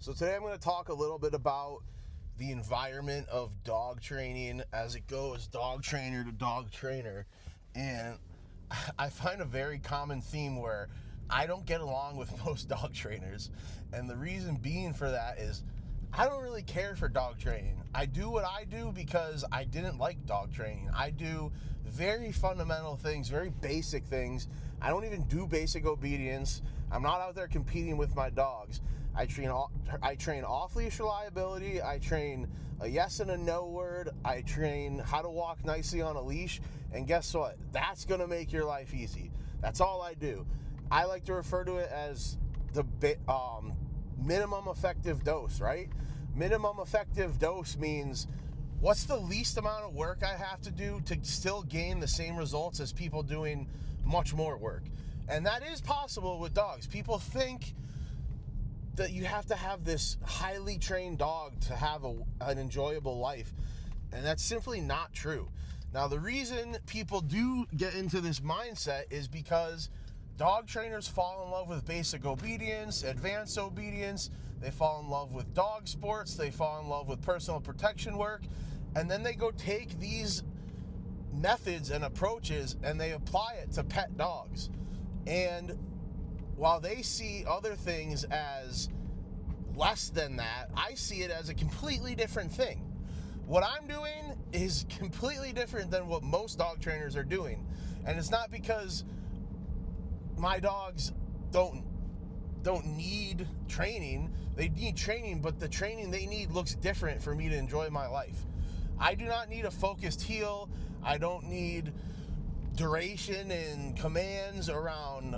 So today I'm going to talk a little bit about the environment of dog training as it goes dog trainer to dog trainer. And I find a very common theme where I don't get along with most dog trainers. And the reason being for that is I don't really care for dog training. I do what I do because I didn't like dog training. I do very fundamental things, very basic things. I don't even do basic obedience. I'm not out there competing with my dogs. I train off-leash reliability. I train a yes and a no word. I train how to walk nicely on a leash. And guess what? That's going to make your life easy. That's all I do. I like to refer to it as the minimum effective dose, right? Minimum effective dose means what's the least amount of work I have to do to still gain the same results as people doing much more work. And that is possible with dogs. People think that you have to have this highly trained dog to have an enjoyable life. And that's simply not true. Now, the reason people do get into this mindset is because dog trainers fall in love with basic obedience, advanced obedience. They fall in love with dog sports. They fall in love with personal protection work. And then they go take these methods and approaches and they apply it to pet dogs. And while they see other things as less than that, I see it as a completely different thing. What I'm doing is completely different than what most dog trainers are doing. And it's not because my dogs don't need training. They need training, but the training they need looks different for me to enjoy my life. I do not need a focused heel. I don't need duration and commands around,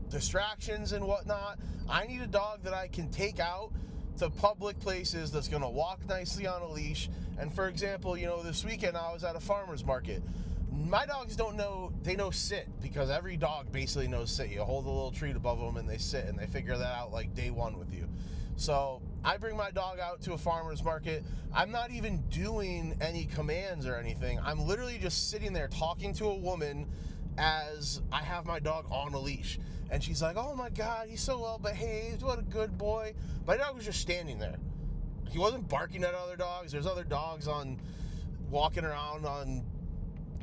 distractions and whatnot. I need a dog that I can take out to public places that's going to walk nicely on a leash. And for example, this weekend I was at a farmer's market. My dogs they know sit, because every dog basically knows sit. You hold a little treat above them and they sit, and they figure that out like day one with you. So I bring my dog out to a farmer's market. I'm not even doing any commands or anything. I'm literally just sitting there talking to a woman as I have my dog on a leash. And she's like, "Oh my God, he's so well behaved. What a good boy." My dog was just standing there. He wasn't barking at other dogs. There's other dogs walking around on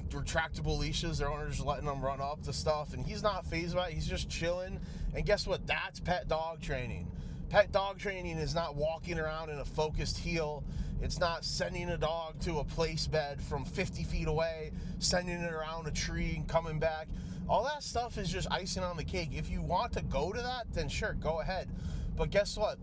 retractable leashes. Their owners just letting them run up to stuff, and he's not fazed by it. He's just chilling. And guess what? That's pet dog training. Pet dog training is not walking around in a focused heel. It's not sending a dog to a place bed from 50 feet away, sending it around a tree and coming back. All that stuff is just icing on the cake. If you want to go to that, then sure, go ahead. But guess what?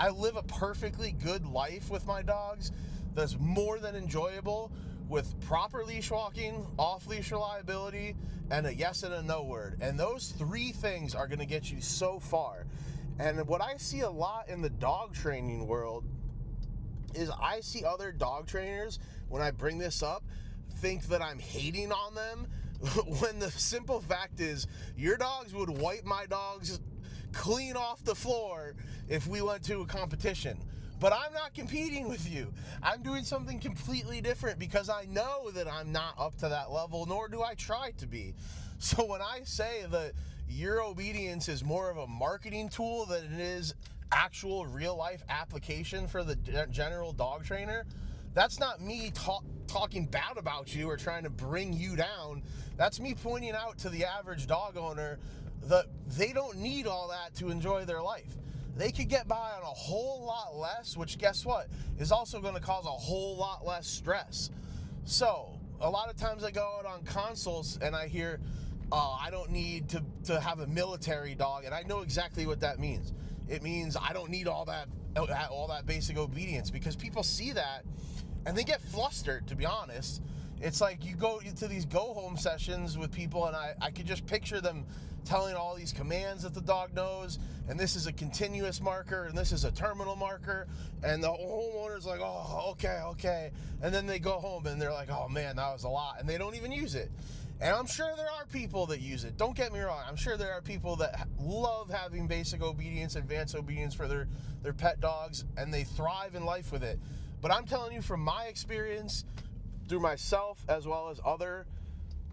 I live a perfectly good life with my dogs that's more than enjoyable, with proper leash walking, off-leash reliability, and a yes and a no word. And those three things are going to get you so far. And what I see a lot in the dog training world is I see other dog trainers, when I bring this up, think that I'm hating on them, when the simple fact is your dogs would wipe my dogs clean off the floor if we went to a competition. But I'm not competing with you. I'm doing something completely different because I know that I'm not up to that level, nor do I try to be. So when I say that your obedience is more of a marketing tool than it is actual real life application for the general dog trainer, that's not me talking bad about you or trying to bring you down. That's me pointing out to the average dog owner that they don't need all that to enjoy their life. They could get by on a whole lot less, which guess what, is also going to cause a whole lot less stress. So a lot of times I go out on consults and I hear, I don't need to have a military dog, and I know exactly what that means. It means I don't need all that basic obedience, because people see that and they get flustered, to be honest. It's like you go to these go-home sessions with people, and I could just picture them telling all these commands that the dog knows, and this is a continuous marker, and this is a terminal marker, and the homeowner's like, "Oh, okay. And then they go home, and they're like, "Oh, man, that was a lot," and they don't even use it. And I'm sure there are people that use it. Don't get me wrong. I'm sure there are people that love having basic obedience, advanced obedience for their pet dogs, and they thrive in life with it. But I'm telling you from my experience, through myself as well as other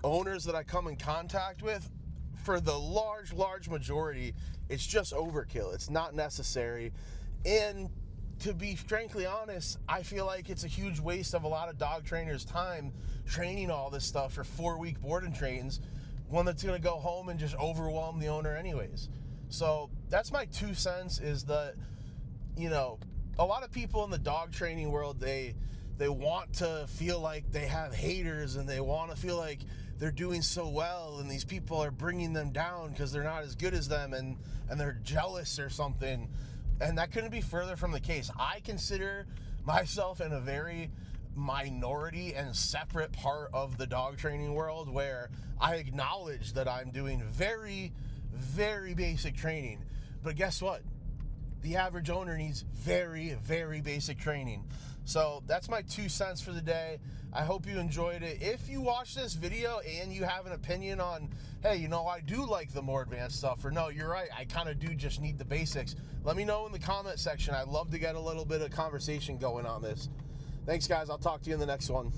owners that I come in contact with, for the large majority, it's just overkill. It's not necessary. And to be frankly honest, I feel like it's a huge waste of a lot of dog trainers' time training all this stuff for 4-week board and trains, one that's going to go home and just overwhelm the owner anyways. So that's my 2 cents, is that, you know, a lot of people in the dog training world, they want to feel like they have haters, and they want to feel like they're doing so well, and these people are bringing them down because they're not as good as them, and they're jealous or something. And that couldn't be further from the case. I consider myself in a very minority and separate part of the dog training world, where I acknowledge that I'm doing very, very basic training. But guess what? The average owner needs very, very basic training. So that's my 2 cents for the day. I hope you enjoyed it. If you watch this video and you have an opinion on, hey, you know, I do like the more advanced stuff, or no, you're right, I kind of do just need the basics, let me know in the comment section. I'd love to get a little bit of conversation going on this. Thanks, guys. I'll talk to you in the next one.